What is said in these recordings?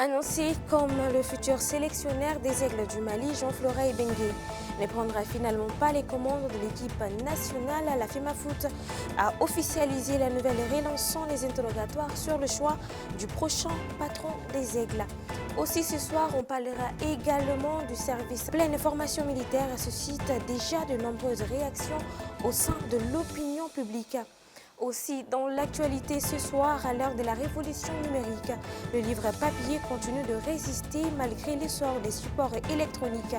Annoncé comme le futur sélectionneur des Aigles du Mali, Jean-Florin Bengué ne prendra finalement pas les commandes de l'équipe nationale. La FEMAFOOT a officialisé la nouvelle relançant les interrogatoires sur le choix du prochain patron des Aigles. Aussi ce soir, on parlera également du service pleine formation militaire suscite déjà de nombreuses réactions au sein de l'opinion publique. Aussi, dans l'actualité ce soir, à l'heure de la révolution numérique, le livre papier continue de résister malgré l'essor des supports électroniques.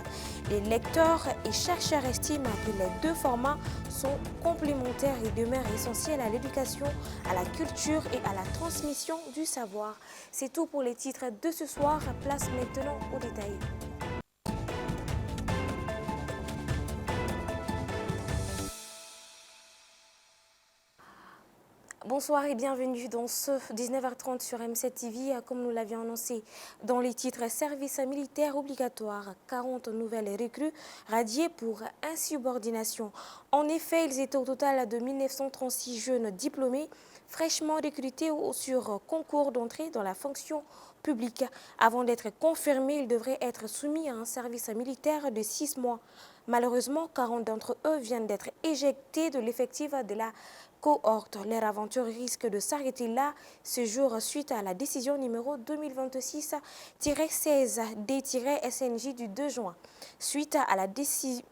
Les lecteurs et chercheurs estiment que les deux formats sont complémentaires et demeurent essentiels à l'éducation, à la culture et à la transmission du savoir. C'est tout pour les titres de ce soir. Place maintenant aux détails. Bonsoir et bienvenue dans ce 19h30 sur M7 TV. Comme nous l'avions annoncé dans les titres, service militaire obligatoire, 40 nouvelles recrues radiées pour insubordination. En effet, ils étaient au total de 1936 jeunes diplômés fraîchement recrutés sur concours d'entrée dans la fonction publique. Avant d'être confirmés, ils devraient être soumis à un service militaire de 6 mois. Malheureusement, 40 d'entre eux viennent d'être éjectés de l'effectif de la cohorte. Leur aventure risque de s'arrêter là ce jour suite à la décision numéro 2026-16D-SNJ du 2 juin. Suite à la décision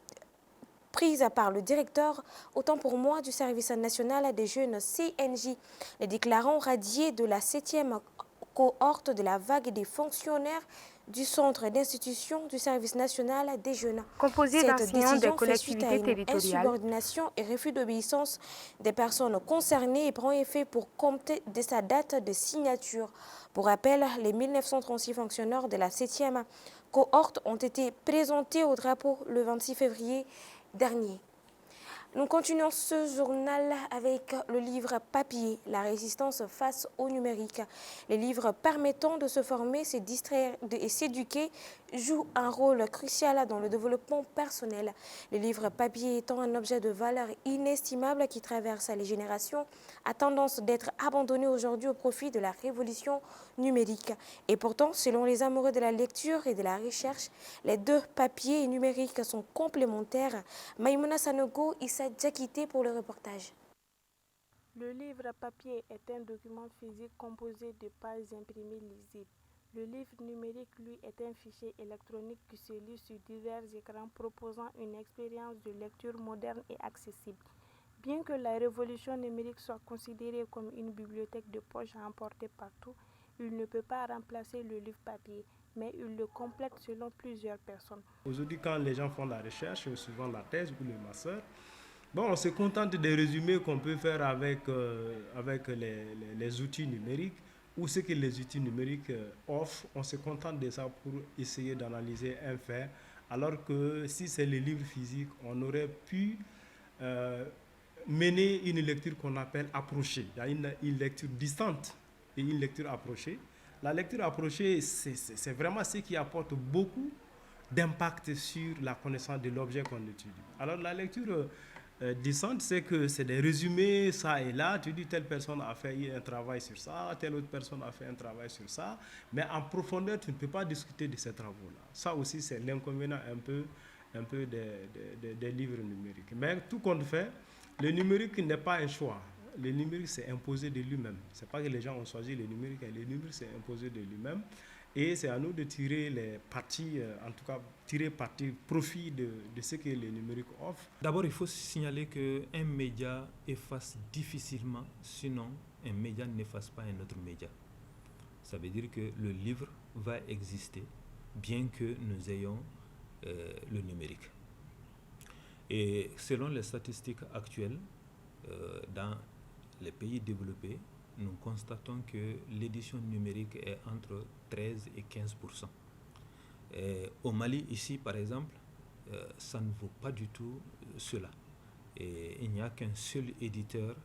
prise par le directeur, autant pour moi, du service national des jeunes CNJ, les déclarants radiés de la 7e cohorte de la vague des fonctionnaires du centre d'institution du service national des jeunes. Composé d'enseignants des collectivités territoriales, insubordination et refus d'obéissance des personnes concernées et prend effet pour compter de sa date de signature. Pour rappel, les 1936 fonctionnaires de la 7e cohorte ont été présentés au drapeau le 26 février dernier. Nous continuons ce journal avec le livre papier, La résistance face au numérique. Les livres permettant de se former, se distraire et s'éduquer jouent un rôle crucial dans le développement personnel. Les livres papier étant un objet de valeur inestimable qui traverse les générations, a tendance d'être abandonné aujourd'hui au profit de la révolution numérique. Et pourtant, selon les amoureux de la lecture et de la recherche, les deux papiers et numériques sont complémentaires. Maïmouna Sanogo, Issa Djakité pour le reportage. Le livre papier est un document physique composé de pages imprimées lisibles. Le livre numérique, lui, est un fichier électronique qui se lit sur divers écrans proposant une expérience de lecture moderne et accessible. Bien que la révolution numérique soit considérée comme une bibliothèque de poche à emporter partout, il ne peut pas remplacer le livre papier, mais il le complète selon plusieurs personnes. Aujourd'hui, quand les gens font la recherche, souvent la thèse ou le master, on se contente des résumés qu'on peut faire avec les outils numériques ou ce que les outils numériques offrent. On se contente de ça pour essayer d'analyser un fait, alors que si c'est les livres physiques, on aurait pu mener une lecture qu'on appelle approchée. Il y a une lecture distante et une lecture approchée. La lecture approchée, c'est vraiment ce qui apporte beaucoup d'impact sur la connaissance de l'objet qu'on étudie. Alors la lecture distante, c'est que c'est des résumés, ça et là. Tu dis telle personne a fait un travail sur ça, telle autre personne a fait un travail sur ça, mais en profondeur, tu ne peux pas discuter de ces travaux-là. Ça aussi, c'est l'inconvénient un peu des livres numériques. Mais tout compte fait, le numérique n'est pas un choix. Le numérique s'est imposé de lui-même. Ce n'est pas que les gens ont choisi le numérique, le numérique s'est imposé de lui-même. Et c'est à nous de tirer les parties, en tout cas tirer profit de ce que le numérique offre. D'abord, il faut signaler qu'un média efface difficilement, sinon un média n'efface pas un autre média. Ça veut dire que le livre va exister, bien que nous ayons le numérique. Et selon les statistiques actuelles, dans les pays développés, nous constatons que l'édition numérique est entre 13 et 15%. Au Mali, ici, par exemple, ça ne vaut pas du tout cela. Et il n'y a qu'un seul éditeur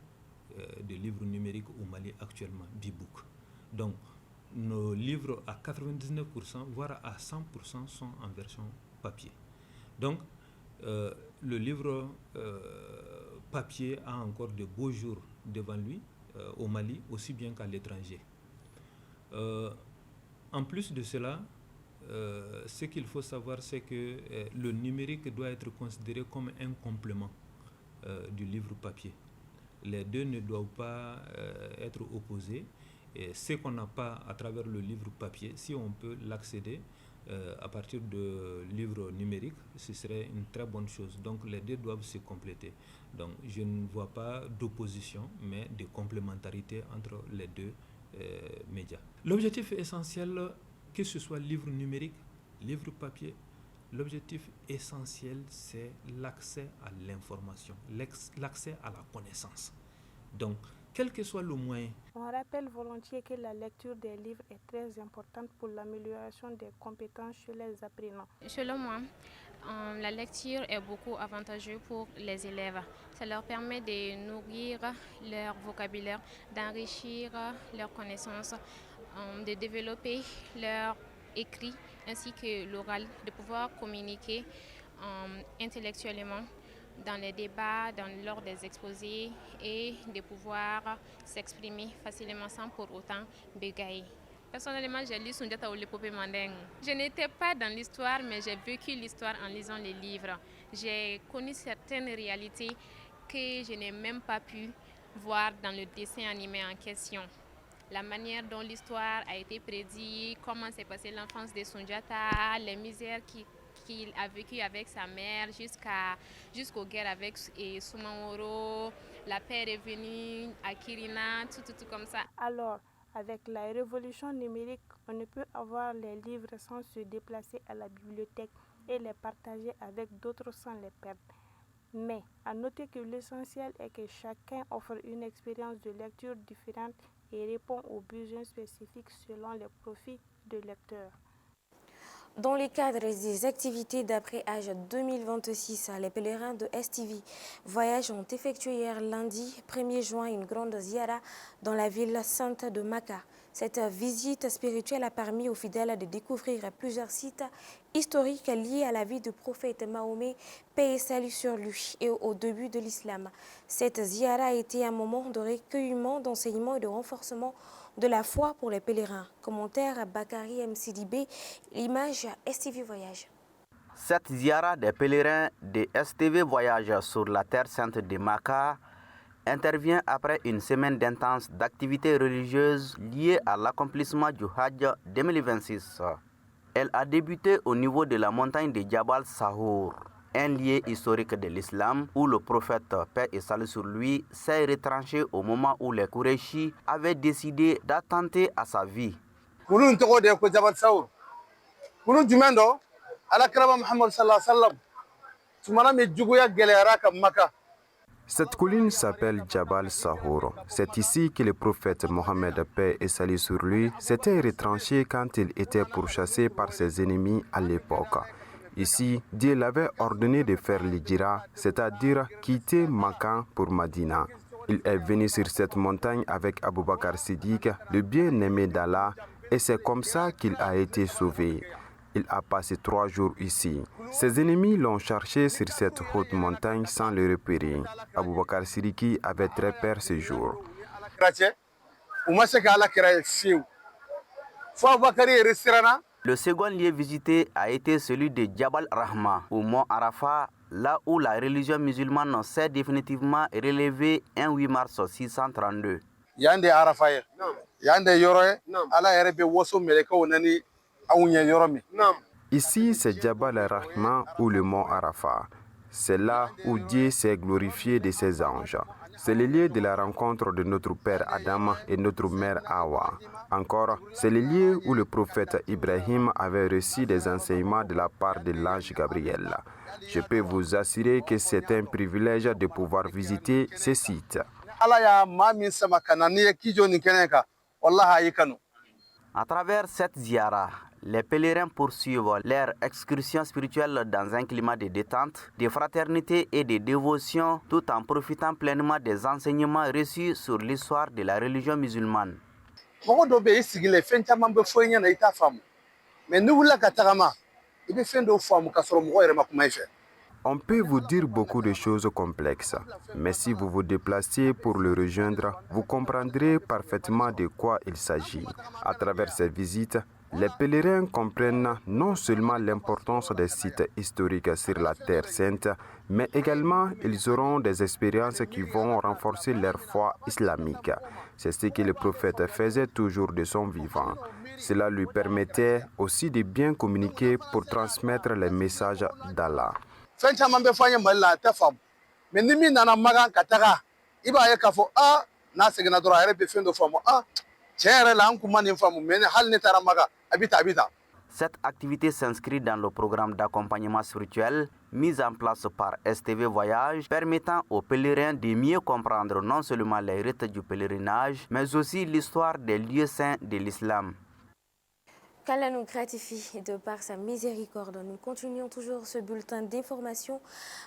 de livres numériques au Mali actuellement, Bibouk. Donc, nos livres à 99%, voire à 100% sont en version papier. Donc, le livre papier a encore de beaux jours devant lui, au Mali, aussi bien qu'à l'étranger. En plus de cela, ce qu'il faut savoir, c'est que le numérique doit être considéré comme un complément du livre papier. Les deux ne doivent pas être opposés. Et ce qu'on n'a pas à travers le livre papier, si on peut l'accéder à partir de livres numériques, ce serait une très bonne chose. Donc les deux doivent se compléter. Donc je ne vois pas d'opposition, mais de complémentarité entre les deux médias. L'objectif essentiel, que ce soit livre numérique, livre papier, l'objectif essentiel, c'est l'accès à l'information, l'accès à la connaissance. Donc, quel que soit le moyen. On rappelle volontiers que la lecture des livres est très importante pour l'amélioration des compétences chez les apprenants. Selon moi, la lecture est beaucoup avantageuse pour les élèves. Ça leur permet de nourrir leur vocabulaire, d'enrichir leurs connaissances, de développer leur écrit ainsi que l'oral, de pouvoir communiquer intellectuellement dans les débats, lors des exposés et de pouvoir s'exprimer facilement sans pour autant bégayer. Personnellement, j'ai lu Sundiata ou l'épopée Mandingue. Je n'étais pas dans l'histoire, mais j'ai vécu l'histoire en lisant les livres. J'ai connu certaines réalités que je n'ai même pas pu voir dans le dessin animé en question. La manière dont l'histoire a été prédite, comment s'est passée l'enfance de Sundiata, les misères qu'il a vécu avec sa mère jusqu'aux guerres avec Soumahoro, la paix est venue à Kirina, tout comme ça. Alors, avec la révolution numérique, on ne peut avoir les livres sans se déplacer à la bibliothèque et les partager avec d'autres sans les perdre. Mais à noter que l'essentiel est que chacun offre une expérience de lecture différente et répond aux besoins spécifiques selon les profils de lecteurs. Dans le cadre des activités d'après-âge 2026, les pèlerins de STV Voyage ont effectué hier lundi 1er juin une grande ziara dans la ville sainte de Makka. Cette visite spirituelle a permis aux fidèles de découvrir plusieurs sites historiques liés à la vie du prophète Mahomet, paix et salut sur lui, et au début de l'islam. Cette ziara a été un moment de recueillement, d'enseignement et de renforcement de la foi pour les pèlerins. Commentaire Bakary MCDB, l'image STV Voyage. Cette ziara des pèlerins de STV Voyage sur la terre sainte de Makka intervient après une semaine d'intenses d'activités religieuses liées à l'accomplissement du Hajj 2026. Elle a débuté au niveau de la montagne de Jabal Sahour, un lieu historique de l'islam où le prophète, paix et salut sur lui, s'est retranché au moment où les Qurayshis avaient décidé d'attenter à sa vie. Cette colline s'appelle Jabal Sahour. C'est ici que le prophète Mohammed, paix et salut sur lui, s'était retranché quand il était pourchassé par ses ennemis à l'époque. Ici, Dieu l'avait ordonné de faire l'Hijra, c'est-à-dire quitter Makka pour Madina. Il est venu sur cette montagne avec Abu Bakr Siddiq, le bien-aimé d'Allah, et c'est comme ça qu'il a été sauvé. Il a passé 3 jours ici. Ses ennemis l'ont cherché sur cette haute montagne sans le repérer. Abu Bakr Siddiq avait très peur ce jour. Le second lieu visité a été celui de Jabal Rahma, au mont Arafat, là où la religion musulmane s'est définitivement relevée un 8 mars 632. Yande Arafat, Yande Yoroe, Allah Erebe Woso Meleko Nani. Ici, c'est Jabal Rahma ou le mont Arafat. C'est là où Dieu s'est glorifié de ses anges. C'est le lieu de la rencontre de notre père Adam et notre mère Hawa. Encore, c'est le lieu où le prophète Ibrahim avait reçu des enseignements de la part de l'ange Gabriel. Je peux vous assurer que c'est un privilège de pouvoir visiter ces sites. À travers cette ziara, les pèlerins poursuivent leur excursion spirituelle dans un climat de détente, de fraternité et de dévotion, tout en profitant pleinement des enseignements reçus sur l'histoire de la religion musulmane. On peut vous dire beaucoup de choses complexes, mais si vous vous déplacez pour le rejoindre, vous comprendrez parfaitement de quoi il s'agit. À travers ces visites, Les pèlerins comprennent non seulement l'importance des sites historiques sur la Terre Sainte, mais également ils auront des expériences qui vont renforcer leur foi islamique. C'est ce que le prophète faisait toujours de son vivant. Cela lui permettait aussi de bien communiquer pour transmettre les messages d'Allah. Cette activité s'inscrit dans le programme d'accompagnement spirituel mis en place par STV Voyage, permettant aux pèlerins de mieux comprendre non seulement les rites du pèlerinage, mais aussi l'histoire des lieux saints de l'islam. Qu'Allah nous gratifie de par sa miséricorde. Nous continuons toujours ce bulletin d'information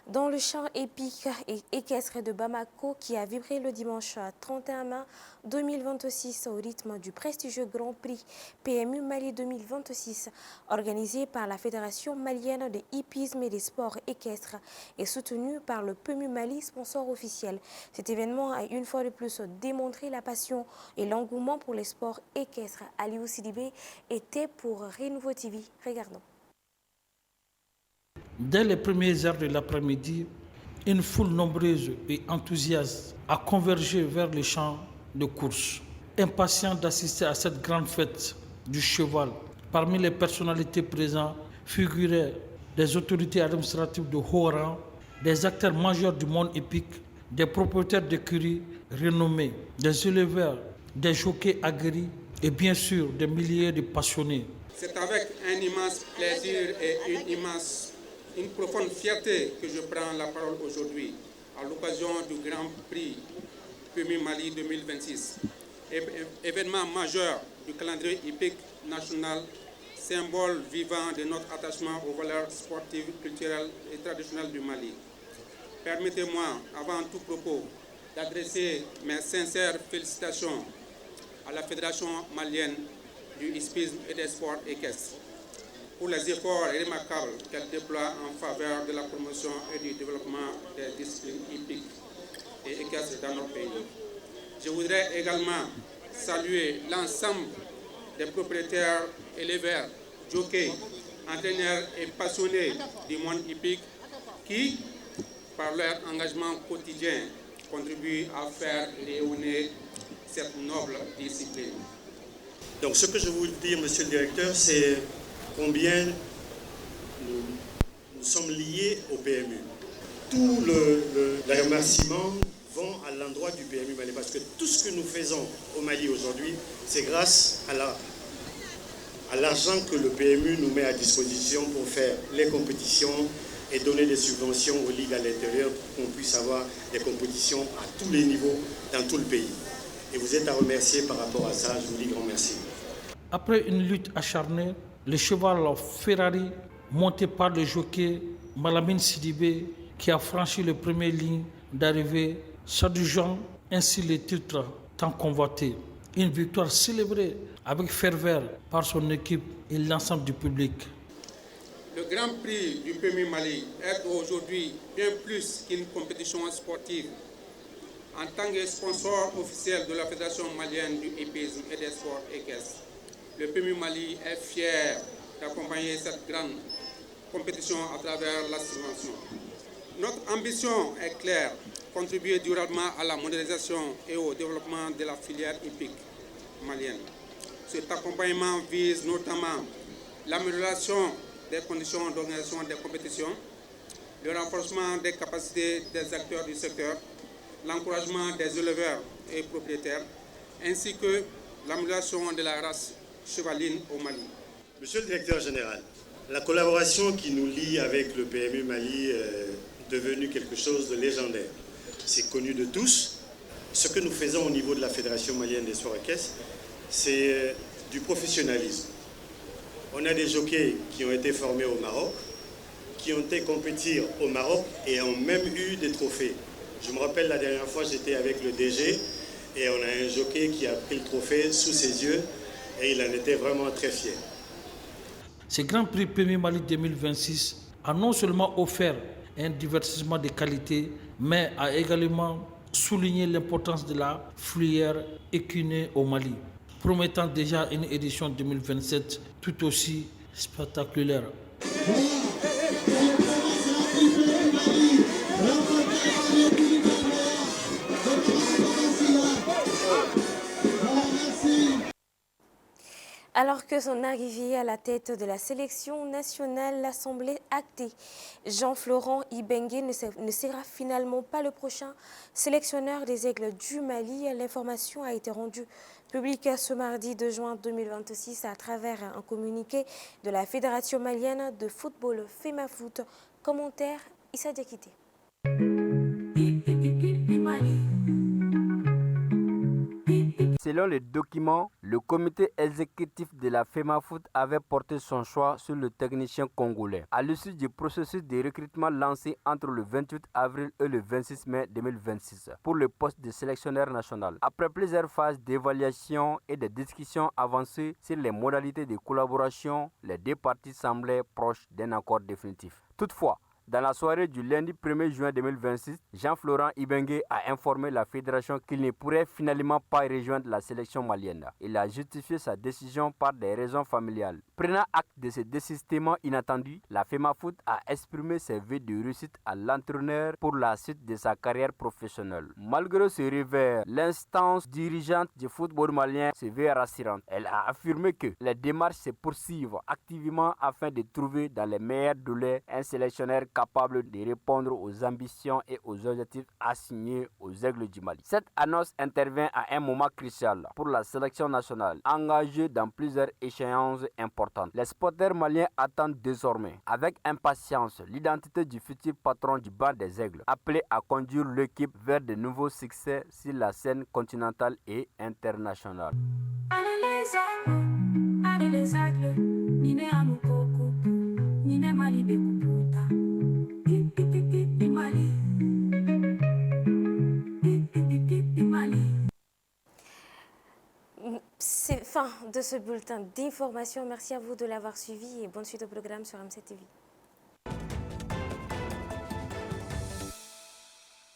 dans le chant épique et équestre de Bamako qui a vibré le dimanche 31 mai 2026 au rythme du prestigieux Grand Prix PMU Mali 2026 organisé par la Fédération malienne de hippisme et des sports équestres et soutenu par le PMU Mali, sponsor officiel. Cet événement a une fois de plus démontré la passion et l'engouement pour les sports équestres. Aliou Sidibé était pour Renouveau TV. Regardons. Dès les premières heures de l'après-midi, une foule nombreuse et enthousiaste a convergé vers le champ de course. Impatient d'assister à cette grande fête du cheval, parmi les personnalités présentes figuraient des autorités administratives de haut rang, des acteurs majeurs du monde épique, des propriétaires d'écuries renommés, des éleveurs, des jockeys aguerris et bien sûr des milliers de passionnés. C'est avec un immense plaisir et une profonde fierté que je prends la parole aujourd'hui à l'occasion du Grand Prix PMU Mali 2026, événement majeur du calendrier hippique national, symbole vivant de notre attachement aux valeurs sportives, culturelles et traditionnelles du Mali. Permettez-moi, avant tout propos, d'adresser mes sincères félicitations à la Fédération malienne du hippisme et des sports équestres pour les efforts remarquables qu'elle déploie en faveur de la promotion et du développement des disciplines hippiques et équestres dans notre pays. Je voudrais également saluer l'ensemble des propriétaires, éleveurs, jockeys, entraîneurs et passionnés du monde hippique qui, par leur engagement quotidien, contribuent à faire rayonner cette noble discipline. Donc ce que je veux dire, monsieur le directeur, c'est combien nous sommes liés au PMU. Tous les remerciements vont à l'endroit du PMU Mali, parce que tout ce que nous faisons au Mali aujourd'hui, c'est grâce à l'argent que le PMU nous met à disposition pour faire les compétitions et donner des subventions aux ligues à l'intérieur pour qu'on puisse avoir des compétitions à tous les niveaux dans tout le pays. Et vous êtes à remercier par rapport à ça, je vous dis grand merci. Après une lutte acharnée, le cheval Ferrari, monté par le jockey Malamine Sidibé, qui a franchi les premières lignes d'arrivée, s'adjugeant ainsi les titres tant convoités. Une victoire célébrée avec ferveur par son équipe et l'ensemble du public. Le Grand Prix du PMU Mali est aujourd'hui bien plus qu'une compétition sportive. En tant que sponsor officiel de la Fédération malienne du hippisme et des sports équestres, le PMU Mali est fier d'accompagner cette grande compétition à travers la subvention. Notre ambition est claire, contribuer durablement à la modernisation et au développement de la filière hippique malienne. Cet accompagnement vise notamment l'amélioration des conditions d'organisation des compétitions, le renforcement des capacités des acteurs du secteur, l'encouragement des éleveurs et propriétaires, ainsi que l'amélioration de la race chevaline au Mali. Monsieur le directeur général, la collaboration qui nous lie avec le PMU Mali est devenue quelque chose de légendaire. C'est connu de tous. Ce que nous faisons au niveau de la Fédération malienne des sports équestres, c'est du professionnalisme. On a des jockeys qui ont été formés au Maroc, qui ont été compétir au Maroc et ont même eu des trophées. Je me rappelle la dernière fois, j'étais avec le DG et on a un jockey qui a pris le trophée sous ses yeux et il en était vraiment très fier. Ce Grand Prix PMU Mali 2026 a non seulement offert un divertissement de qualité, mais a également souligné l'importance de la filière équinée au Mali. promettant déjà une édition 2027 tout aussi spectaculaire. Alors que son arrivée à la tête de la sélection nationale semblait actée, Jean-Florent Ibenge ne sera finalement pas le prochain sélectionneur des Aigles du Mali. L'information a été rendue publique ce mardi 2 juin 2026 à travers un communiqué de la Fédération malienne de football FEMAFOOT. Commentaire Issa Diakité. Selon les documents, le comité exécutif de la FEMAFOOT avait porté son choix sur le technicien congolais à l'issue du processus de recrutement lancé entre le 28 avril et le 26 mai 2026 pour le poste de sélectionneur national. Après plusieurs phases d'évaluation et de discussions avancées sur les modalités de collaboration, les deux parties semblaient proches d'un accord définitif. Toutefois, dans la soirée du lundi 1er juin 2026, Jean-Florent Ibenge a informé la fédération qu'il ne pourrait finalement pas rejoindre la sélection malienne. Il a justifié sa décision par des raisons familiales. Prenant acte de ce désistement inattendu, la FEMAFOOT a exprimé ses vœux de réussite à l'entraîneur pour la suite de sa carrière professionnelle. Malgré ce revers, l'instance dirigeante du football malien se veut rassurante. Elle a affirmé que les démarches se poursuivent activement afin de trouver dans les meilleurs délais un sélectionneur capable de répondre aux ambitions et aux objectifs assignés aux Aigles du Mali. Cette annonce intervient à un moment crucial pour la sélection nationale, engagée dans plusieurs échéances importantes. Les supporters maliens attendent désormais avec impatience l'identité du futur patron du banc des Aigles, appelé à conduire l'équipe vers de nouveaux succès sur la scène continentale et internationale. C'est fin de ce bulletin d'information. Merci à vous de l'avoir suivi et bonne suite au programme sur MC TV.